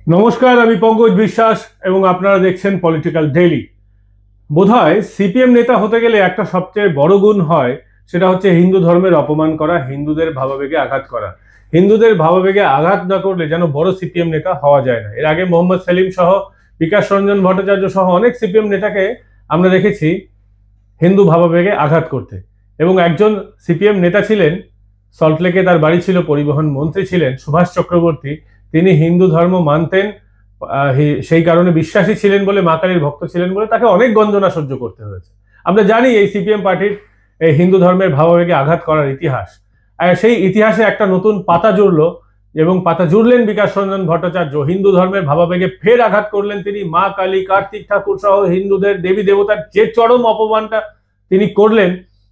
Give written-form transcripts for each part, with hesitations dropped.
নমস্কার, আমি পঙ্কজ বিশ্বাস এবং আপনারা দেখছেন পলিটিক্যাল ডেইলি। বোধহয় সিপিএম নেতা হতে গেলে একটা সবচেয়ে বড় গুণ হয়, সেটা হচ্ছে হিন্দু ধর্মের অপমান করা, হিন্দুদের ভাবাবেগে আঘাত করা। হিন্দুদের ভাবাবেগে আঘাত না করলে যেন বড় সিপিএম নেতা হওয়া যায় না। এর আগে মোহাম্মদ সেলিম সহ, বিকাশ রঞ্জন ভট্টাচার্য সহ অনেক সিপিএম নেতাকে আমরা দেখেছি হিন্দু ভাবাবেগে আঘাত করতে। এবং একজন সিপিএম নেতা ছিলেন, সল্টলেকে তার বাড়ি ছিল, পরিবহন মন্ত্রী ছিলেন সুভাষ চক্রবর্তী। তিনি হিন্দু ধর্ম মানতেন, সেই কারণে বিশ্বাসী ছিলেন বলে, মা কালীর ভক্ত ছিলেন বলে তাকে অনেক গঞ্জনা সহ্য করতে হয়েছে। আমরা জানি এই সিপিএম পার্টির এই হিন্দু ধর্মের ভাবাবেগে আঘাত করার ইতিহাস। সেই ইতিহাসে একটা নতুন পাতা জুড়লো এবং পাতা জুড়লেন বিকাশ রঞ্জন ভট্টাচার্য। হিন্দু ধর্মের ভাবাবেগে ফের আঘাত করলেন তিনি। মা কালী, কার্তিক ঠাকুর সহ হিন্দুদের দেবী দেবতার যে চরম অপমানটা তিনি করলেন,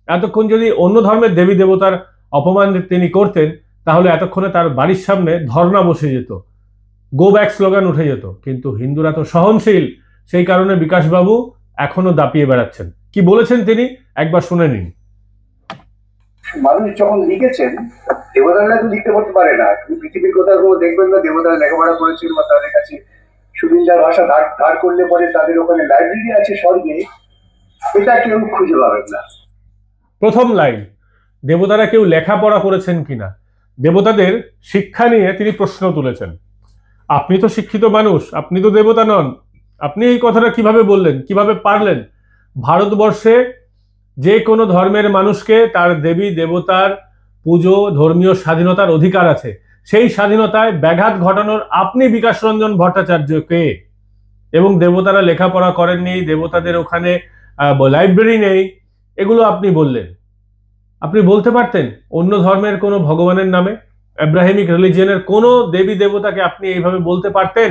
এতক্ষণ যদি অন্য ধর্মের দেবী দেবতার অপমান তিনি করতেন তাহলে এতক্ষণে তার বাড়ির সামনে ধর্ণা বসে যেত, গো ব্যাক স্লোগান উঠে যেত। কিন্তু হিন্দুরা তো সহনশীল, সেই কারণে বিকাশবাবু এখনো দাপিয়ে বেড়াচ্ছেন। কি বলেছেন তিনি একবার শুনে নিন। মানুষ যখন লিখেছেন, দেবতারা তো লিখতে করতে পারে না, কিন্তু পৃথিবীর কোথাও দেখবেন না দেবতারা লেখাপড়া করেছেন বা তাদের কাছে সুবিন্দার ভাষা ধার করলে পরে তাদের ওখানে লাইব্রেরি আছে স্বর্গে, এটা কেউ খুঁজে পাবেন না। প্রথম লাইন, দেবতারা কেউ লেখাপড়া করেছেন কিনা, দেবতাদের শিক্ষা নিয়ে তিনি প্রশ্ন তুলেছেন। আপনি তো শিক্ষিত মানুষ, আপনি তো দেবতা নন, আপনি এই কথাটা কিভাবে বললেন, কিভাবে পারলেন? ভারতবর্ষে যে কোনো ধর্মের মানুষকে তার দেবী দেবতার পুজো, ধর্মীয় স্বাধীনতার অধিকার আছে। সেই স্বাধীনতায় ব্যাঘাত ঘটানোর আপনি বিকাশ রঞ্জন ভট্টাচার্যকে, এবং দেবতারা লেখাপড়া করেননি, দেবতাদের ওখানে লাইব্রেরি নেই, এগুলো আপনি বললেন। আপনি বলতে পারতেন অন্য ধর্মের কোনো ভগবানের নামে, আব্রাহামিক রিলিজিয়নের কোনো দেবী দেবতাকে আপনি এইভাবে বলতে পারতেন।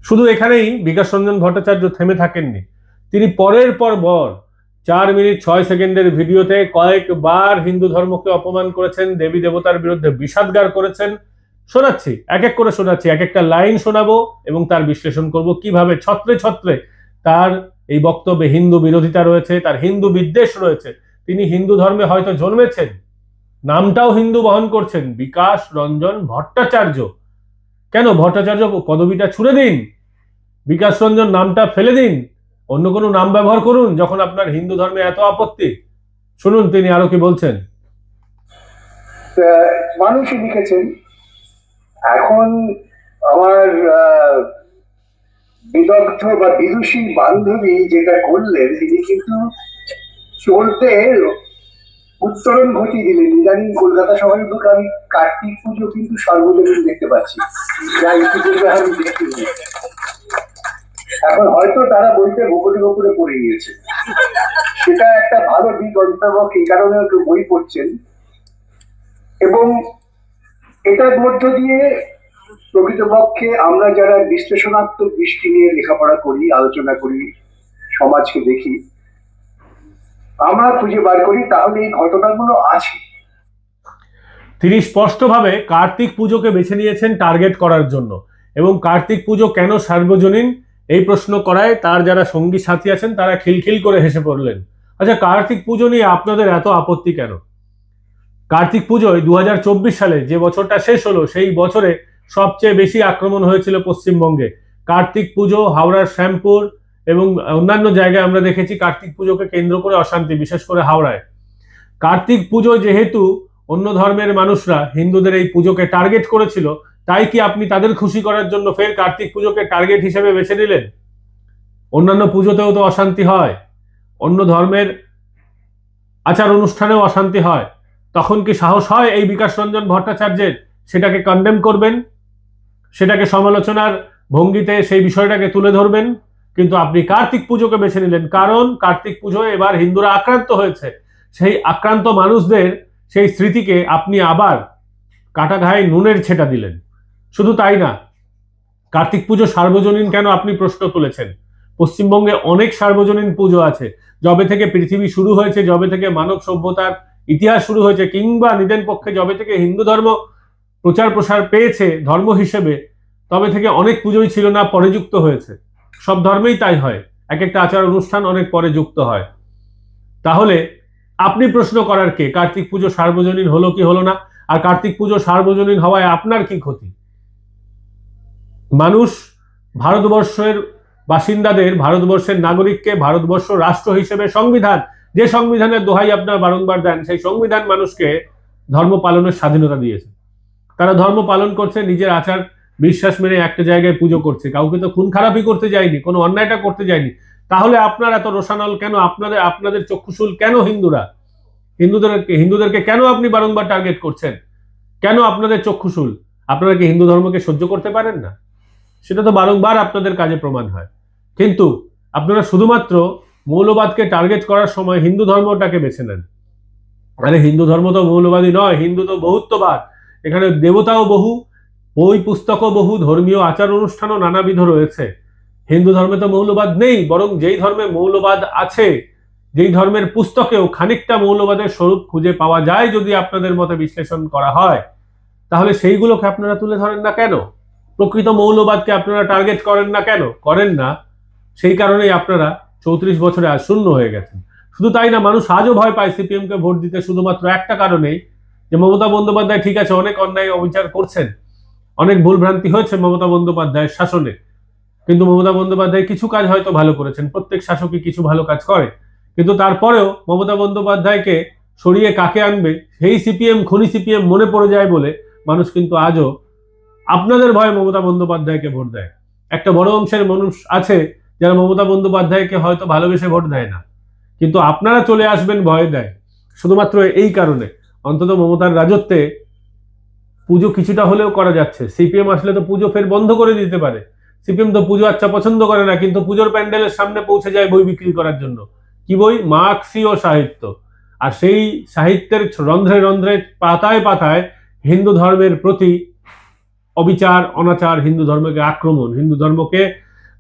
শুধু এখানেই বিকাশ রঞ্জন ভট্টাচার্য থেমে থাকেননি, তিনি পরের পর 4 মিনিট 6 সেকেন্ডের ভিডিওতে কয়েকবার হিন্দু ধর্মকে অপমান করেছেন, দেবী দেবতার বিরুদ্ধে বিষাদগার করেছেন। শোনাচ্ছি, এক এক করে শোনাচ্ছি, এক একটা লাইন শোনাবো এবং তার বিশ্লেষণ করব কিভাবে ছত্রে ছত্রে তার এই বক্তব্যে হিন্দু বিরোধিতা রয়েছে, তার হিন্দু বিদ্বেষ রয়েছে। তিনি হিন্দু ধর্মে হয়তো জন্মেছেন, নামটাও হিন্দু বহন করছেন, বিকাশ রঞ্জন ভট্টাচার্য। কেন ভট্টাচার্য পদবিটা ছুড়ে দিন, বিকাশ রঞ্জন নামটা ফেলে দিন, অন্য কোনো নাম ব্যবহার করুন যখন আপনার হিন্দু ধর্মে এত আপত্তি। শুনুন তিনি আরো কি বলছেন। মানুষই লিখেছেন। এখন আমার বিদগ্ধ বা বিদুষী বান্ধবী যেটা করলেন, তিনি কিন্তু চলতে উত্তরণ ঘটিয়ে দিলেন। ইদানিং কলকাতা শহরের বুকে আমি কার্তিক পুজো কিন্তু সর্বজনীন দেখতে পাচ্ছি, যা ইতিপূর্বে আমি দেখিনি। এখন হয়তো তারা বইতে গোপনে গোপনে পড়ে গিয়েছে, সেটা একটা ভালো দিক। অধ্যাপক এই কারণে একটু বই পড়ছেন এবং এটার মধ্য দিয়ে প্রকৃতপক্ষে আমরা যারা বিশ্লেষণাত্মক দৃষ্টি নিয়ে লেখাপড়া করি, আলোচনা করি, সমাজকে দেখি, আমরা খুঁজে বার করি তাহলে এই ঘটনাগুলো আছে। তিনি স্পষ্টভাবে কার্তিক পুজোকে বেছে নিয়েছেন টার্গেট করার জন্য, এবং কার্তিক পুজো কেন সার্বজনীন এই প্রশ্ন করায় তার যারা সঙ্গী সাথী আছেন তারা খিলখিল করে হেসে পড়লেন। আচ্ছা, কার্তিক পুজো নিয়ে আপনাদের এত আপত্তি কেন? কার্তিক পুজোয় 2024 সালে যে বছরটা শেষ হলো, সেই বছরে সবচেয়ে বেশি আক্রমণ হয়েছিল পশ্চিমবঙ্গে। কার্তিক পুজো, হাওড়ার শ্যামপুর এবং অন্যান্য জায়গায় আমরা দেখেছি কার্তিক পুজোকে কেন্দ্র করে অশান্তি, বিশেষ করে হাওড়ায়। কার্তিক পুজো যেহেতু অন্য ধর্মের মানুষরা হিন্দুদের এই পুজোকে টার্গেট করেছিল, তাই কি আপনি তাদের খুশি করার জন্য ফের কার্তিক পুজোকে টার্গেট হিসেবে বেছে নিলেন? অন্যান্য পুজোতেও তো অশান্তি হয়, অন্য ধর্মের আচার অনুষ্ঠানেও অশান্তি হয়, তখন কি সাহস হয় এই বিকাশ রঞ্জন ভট্টাচার্যের সেটাকে কন্ডেম করবেন, সেটাকে সমালোচনার ভঙ্গিতে সেই বিষয়টাকে তুলে ধরবেন? কিন্তু আপনি কার্তিক পুজোকে বেছে নিলেন, কারণ কার্তিক পুজোয় এবার হিন্দুরা আক্রান্ত হয়েছে। সেই আক্রান্ত মানুষদের সেই স্মৃতিকে আপনি আবার কাটা ঘায়ে নুনের ছেটা দিলেন। শুধু তাই না, কার্তিক পুজো সার্বজনীন কেন আপনি প্রশ্ন তুলেছেন। পশ্চিমবঙ্গে অনেক সার্বজনীন পুজো আছে, যবে থেকে পৃথিবী শুরু হয়েছে, যবে থেকে মানব সভ্যতার ইতিহাস শুরু হয়েছে, কিংবা নিদেন পক্ষে যবে থেকে হিন্দু ধর্ম প্রচার প্রসার পেয়েছে ধর্ম হিসেবে, তবে থেকে অনেক পুজোই ছিল না, পরে যুক্ত হয়েছে। সব ধর্মেই তাই হয়, এক একটা আচার অনুষ্ঠান অনেক পরে যুক্ত হয়। তাহলে আপনি প্রশ্ন করার কে? কার্তিক পুজো সার্বজনীন হলো কি হলো না, আর কার্তিক পুজো সার্বজনীন হওয়ায় আপনার কি ক্ষতি? মানুষ ভারতবর্ষের বাসিন্দাদের, ভারতবর্ষের নাগরিককে ভারতবর্ষ রাষ্ট্র হিসেবে সংবিধান, যে সংবিধানের দোহাই আপনার বারংবার দেন, সেই সংবিধান মানুষকে ধর্ম পালনের স্বাধীনতা দিয়েছে। তারা ধর্ম পালন করছে, নিজের আচার বিশ্বাস মেনে একটা জায়গায় পুজো করছে, কাউকে তো খুন খারাপই করতে যায়নি, কোনো অন্যায়টা করতে যায়নি। তাহলে আপনার এত রোশানল কেন? আপনাদের চক্ষুশূল কেন হিন্দুরা? হিন্দুদেরকে কেন আপনি বারংবার টার্গেট করছেন? কেন আপনাদের চক্ষুশূল? আপনারা কি হিন্দু ধর্মকে সহ্য করতে পারেন না? সেটা তো বারংবার আপনাদের কাজে প্রমাণ হয়। কিন্তু আপনারা শুধুমাত্র মৌলবাদকে টার্গেট করার সময় হিন্দু ধর্মটাকে বেছে নেন। আরে হিন্দু ধর্ম তো মৌলবাদী নয়, হিন্দু তো বহুত্ববাদ। এখানে দেবতাও বহু, বই পুস্তকও বহু, ধর্মীয় আচার অনুষ্ঠানও নানাবিধ রয়েছে। হিন্দু ধর্মে তো মৌলবাদ নেই, বরং যেই ধর্মে মৌলবাদ আছে, যেই ধর্মের পুস্তকেও খানিকটা মৌলবাদের স্বরূপ খুঁজে পাওয়া যায়, যদি আপনাদের মতে বিশ্লেষণ করা হয়, তাহলে সেইগুলোকে আপনারা তুলে ধরেন না কেন? প্রকৃত মৌলবাদকে আপনারা টার্গেট করেন না কেন? করেন না, সেই কারণেই আপনারা 34 বছরে আজ শূন্য হয়ে গেছেন। শুধু তাই না, মানুষ আজও ভয় পায় সিপিএম কে ভোট দিতে, শুধুমাত্র একটা কারণেই, যে মমতা বন্দ্যোপাধ্যায় ঠিক আছে অনেক অন্যায় অবিচার করছেন, অনেক ভুলভ্রান্তি হয়েছে মমতা বন্দ্যোপাধ্যায়ের শাসনে, কিন্তু মমতা বন্দ্যোপাধ্যায় কিছু কাজ হয়তো ভালো করেছেন, প্রত্যেক শাসকই কিছু ভালো কাজ করে, কিন্তু তারপরেও মমতা বন্দ্যোপাধ্যায়কে সরিয়ে কাকে আনবে সেই সিপিএম, খনি সিপিএম মনে পড়ে যায় বলে মানুষ কিন্তু আজও আপনাদের ভয়ে মমতা বন্দ্যোপাধ্যায়কে ভোট দেয়। একটা বড় অংশের মানুষ আছে যারা মমতা বন্দ্যোপাধ্যায়কে হয়তো ভালোবেসে ভোট দেয় না, কিন্তু আপনারা চলে আসবেন ভয় দেয়, শুধুমাত্র এই কারণে। অন্তত মমতার রাজত্বে পুজো কিছুটা হলেও করা যাচ্ছে। সিপিএম আসলে তো পুজো ফের বন্ধ করে দিতে পারে। সিপিএম তো পুজো আচ্ছা পছন্দ করে না, কিন্তু পুজোর প্যান্ডেলের সামনে পৌঁছে যায় বই বিক্রি করার জন্য। কি বই? মার্ক্সীয় সাহিত্য। আর সেই সাহিত্যের রন্ধ্রে রন্ধ্রে, পাতায় পাতায় হিন্দু ধর্মের প্রতি অবিচার, অনাচার, হিন্দু ধর্মকে আক্রমণ, হিন্দু ধর্মকে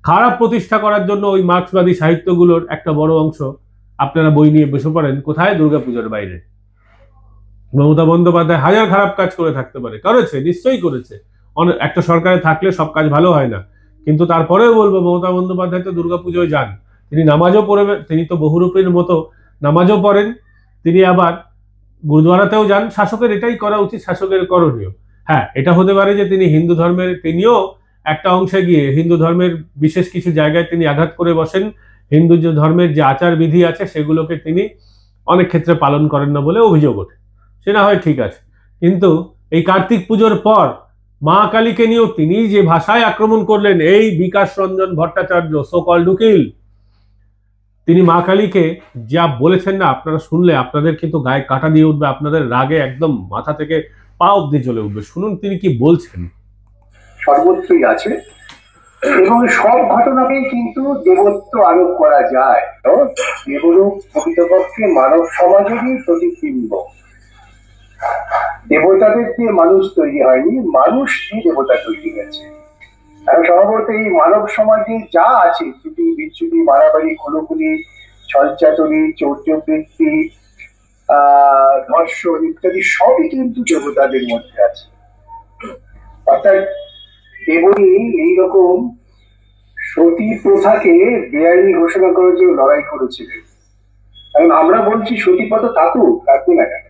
খারাপ প্রতিষ্ঠা করার জন্য ওই মার্ক্সবাদী সাহিত্যগুলোর একটা বড় অংশ আপনারা বই নিয়ে বসে পড়েন কোথায়? দুর্গাপুজোর বাইরে। মমতা বন্দ্যোপাধ্যায় হাজার খারাপ কাজ করে থাকতে পারে, করেছে, নিশ্চয়ই করেছে। একটা সরকারে থাকলে সব কাজ ভালো হয় না, কিন্তু তারপরেও বলবো মমতা বন্দ্যোপাধ্যায় তো দুর্গাপুজোয় যান, তিনি নামাজও পড়বেন, তিনি তো বহুরূপীর মতো নামাজও পড়েন, তিনি আবার গুরুদ্বারাতেও যান। শাসকের এটাই করা উচিত, শাসকের করণীয়। হ্যাঁ, এটা হতে পারে যে তিনি হিন্দু ধর্মের, তিনিও একটা অংশে গিয়ে হিন্দু ধর্মের বিশেষ কিছু জায়গায় তিনি আঘাত করে বসেন, হিন্দু যে ধর্মের যে আচার বিধি আছে সেগুলোকে তিনি অনেক ক্ষেত্রে পালন করেন না বলে অভিযোগ ওঠে, সে না হয় ঠিক আছে। কিন্তু এই কার্তিক পুজোর পর মা কালীকে নিয়েও তিনি যে ভাষায় আক্রমণ করলেন, এই বিকাশ রঞ্জন ভট্টাচার্য, সো কল্ড উকিল, তিনি মা কালীকে যা বলেছেন না, আপনারা শুনলে আপনাদের কিন্তু গায়ে কাঁটা দিয়ে উঠবে, আপনাদের রাগে একদম মাথা থেকে পা অব্দি জ্বলে উঠবে। শুনুন তিনি কি বলছেন। সর্বত্রই আছে এবং সব ঘটনাকেই কিন্তু দেবত্ব আরোপ করা যায়। দেবরূপ প্রকৃতপক্ষে মানব সমাজেরই প্রতিবিম্ব। দেবতাদের দিয়ে মানুষ তৈরি হয়নি, মানুষ দিয়ে দেবতা তৈরি হয়েছে। কারণ সম্ভবত এই মানব সমাজে যা আছে, চুটি বিচ্ছুটি, মারামারি, খুনোখুনি, ছলচাতুরি, চৌর্যবৃত্তি, ধর্ষণ ইত্যাদি সবই কিন্তু দেবতাদের মধ্যে আছে। অর্থাৎ দেবনী এইরকম সতী প্রথাকে বেআইনি ঘোষণা করার জন্য লড়াই করেছিলেন। কারণ আমরা বলছি সতী প্রথা থাকুক, থাকবে না কেন?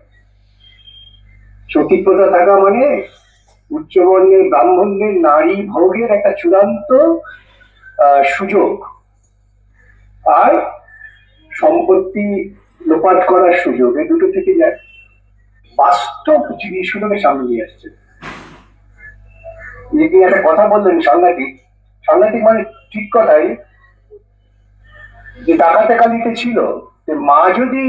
সতী প্রথা থাকা মানে উচ্চবর্ণের ব্রাহ্মণদের নারী ভোগের একটা চূড়ান্ত সুযোগ, আর সম্পত্তি লোপাট করার সুযোগ, এই দুটো থেকে যায়। বাস্তব জিনিসগুলোকে সামনে নিয়ে আসছে। তিনি একটা কথা বললেন, সাংঘাতিক। সাংঘাতিক মানে ঠিক কথাই, যে ডাকাতে কালিতে ছিল যে মা যদি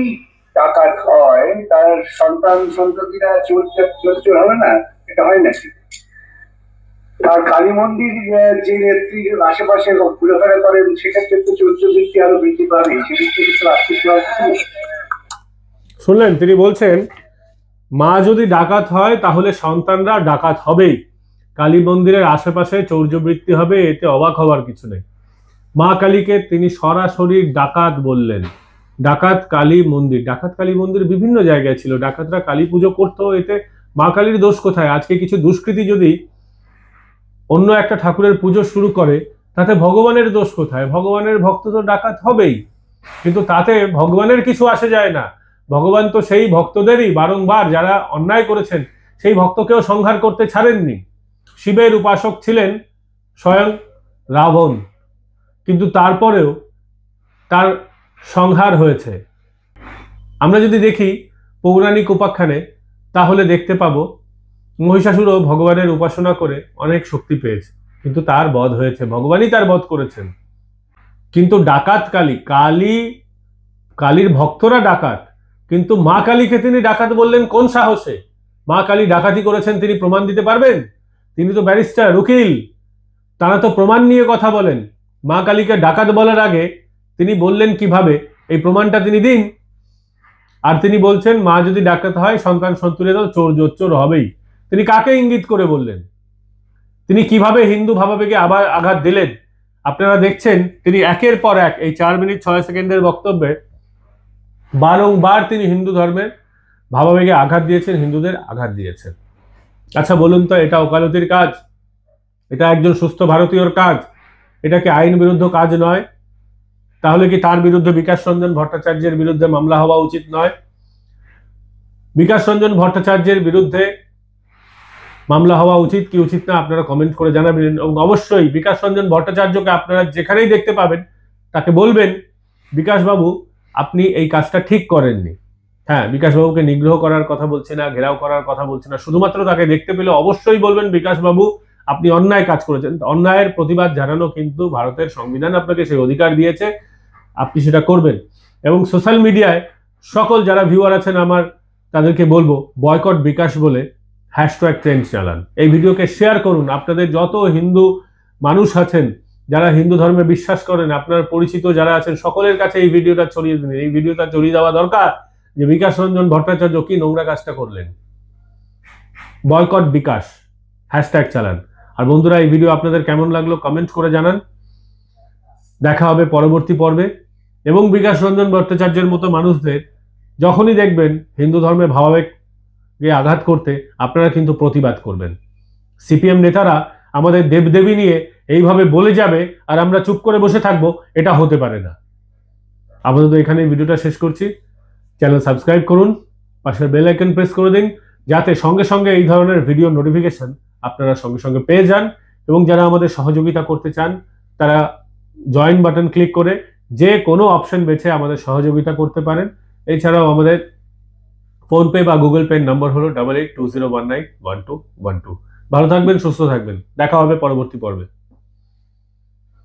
ডাকাত হয় তার সন্তান সন্ততিরা চোর হবে না? এটা হয় নাকি? আর কালী মন্দির যে নেত্রীর আশেপাশে ঘুরেফেরা করেন, সেক্ষেত্রে তো চৌর্যবৃত্তি আরো বৃদ্ধি পাবে। সেক্ষেত্রে কিছু আর্থিক। শুনলেন তিনি বলছেন মা যদি ডাকাত হয় তাহলে সন্তানরা ডাকাত হবেই, কালী মন্দিরের আশেপাশে চৌর্যবৃত্তি হবে, এতে অবাক হওয়ার কিছু নেই। মা কালীকে তিনি সরাসরি ডাকাত বললেন। ডাকাত কালী মন্দির, ডাকাত কালী মন্দির বিভিন্ন জায়গায় ছিল, ডাকাতরা কালী পুজো করতো, এতে মা কালীর দোষ কোথায়? আজকে কিছু দুষ্কৃতী যদি অন্য একটা ঠাকুরের পুজো শুরু করে, তাতে ভগবানের দোষ কোথায়? ভগবানের ভক্ত তো ডাকাত হবেই, কিন্তু তাতে ভগবানের কিছু আসে যায় না। ভগবান তো সেই ভক্তদেরই বারংবার, যারা অন্যায় করেছেন সেই ভক্তকেও সংহার করতে ছাড়েননি। শিবের উপাসক ছিলেন স্বয়ং রাবণ, কিন্তু তারপরেও তার সংহার হয়েছে। আমরা যদি দেখি পৌরাণিক উপাখ্যানে, তাহলে দেখতে পাবো মহিষাসুরও ভগবানের উপাসনা করে অনেক শক্তি পেয়েছে, কিন্তু তার বধ হয়েছে, ভগবানই তার বধ করেছেন। কিন্তু ডাকাত কালীর ভক্তরা ডাকাত, কিন্তু মা কালীকে তিনি ডাকাত বললেন কোন সাহসে? মা কালী ডাকাতি করেছেন তিনি প্রমাণ দিতে পারবেন? তিনি তো ব্যারিস্টার, উকিল, তারা তো প্রমাণ নিয়ে কথা বলেন। মা কালীকে ডাকাত বলার আগে তিনি বললেন কিভাবে, এই প্রমাণটা তিনি দিন। আর তিনি বলছেন মা যদি ডাকাত হয় সন্তান সন্তুলে দাও, চোর জোচ্চোর হবেই। তিনি কাকে ইঙ্গিত করে বললেন? তিনি কিভাবে হিন্দু ভাবাবেগে আবার আঘাত দিলেন? আপনারা দেখছেন তিনি একের পর এক এই 4 মিনিট 6 সেকেন্ডের বক্তব্যে বারংবার তিনি হিন্দু ধর্মের ভাবাবেগে আঘাত দিয়েছেন, হিন্দুদের আঘাত দিয়েছেন। আচ্ছা বলুন তো, এটা ওকালতির কাজ? এটা একজন সুস্থ ভারতীয়র কাজ? এটা কি আইন বিরুদ্ধ কাজ নয়? তাহলে কি তার বিরুদ্ধে বিকাশ রঞ্জন ভট্টাচার্যের বিরুদ্ধে মামলা হওয়া উচিত নয়? বিকাশ রঞ্জন ভট্টাচার্যের বিরুদ্ধে মামলা হওয়া উচিত কি উচিত না আপনারা কমেন্ট করে জানাবেন। এবং অবশ্যই বিকাশ রঞ্জন ভট্টাচার্যকে আপনারা যেখানেই দেখতে পাবেন তাকে বলবেন, বিকাশ বাবু আপনি এই কাজটা ঠিক করেননি। হ্যাঁ, বিকাশ বাবুকে নিগ্রহ করার কথা বলছি না, ঘেরাও করার কথা বলছি না, শুধুমাত্র তাকে দেখতে পেলে অবশ্যই বলবেন বিকাশ বাবু আপনি অন্যায় কাজ করেছেন। অন্যায়ের প্রতিবাদ জানানো কিন্তু ভারতের সংবিধান আপনাকে সেই অধিকার দিয়েছে, আপনি সেটা করবেন। এবং সোশ্যাল মিডিয়ায় সকল যারা ভিউয়ার আছেন আমার, তাদেরকে বলবো বয়কট বিকাশ বলে হ্যাশট্যাগ ট্রেন্ড চালান, এই ভিডিওকে শেয়ার করুন। আপনাদের যত হিন্দু মানুষ আছেন যারা হিন্দু ধর্মে বিশ্বাস করেন, আপনার পরিচিত যারা আছেন, সকলের কাছে এই ভিডিওটা ছড়িয়ে দিন। এই ভিডিওটা ছড়িয়ে দেওয়া দরকার যে বিকাশ রঞ্জন ভট্টাচার্য কি নোংরা কাজটা করলেন। বয়কট বিকাশ হ্যাশট্যাগ চালান। আর বন্ধুরা, এই ভিডিও আপনাদের কেমন লাগলো কমেন্ট করে জানান। দেখা হবে পরবর্তী পর্বে। এবং বিকাশ রঞ্জন ভট্টাচার্যের মতো মানুষদের যখনই দেখবেন হিন্দু ধর্মের ভাবাবেগে আঘাত করতে, আপনারা কিন্তু প্রতিবাদ করবেন। সিপিএম নেতারা আমাদের দেবদেবী নিয়ে এইভাবে বলে যাবে আর আমরা চুপ করে বসে থাকবো, এটা হতে পারে না। আপাতত এখানে ভিডিওটা শেষ করছি। চ্যানেল সাবস্ক্রাইব করুন, পাশের বেল আইকন প্রেস করে দিন, যাতে সঙ্গে সঙ্গে এই ধরনের ভিডিও নোটিফিকেশন আপনারা সঙ্গে সঙ্গে পেয়ে যান। এবং যারা আমাদের সহযোগিতা করতে চান তারা জয়েন বাটন ক্লিক করে যে কোনো অপশন বেছে আমাদের সহযোগিতা করতে পারেন। এছাড়াও আমাদের ফোনপে বা গুগল পে নম্বর হলো 8820191212। ভালো থাকবেন, সুস্থ থাকবেন, দেখা হবে পরবর্তী পর্বে।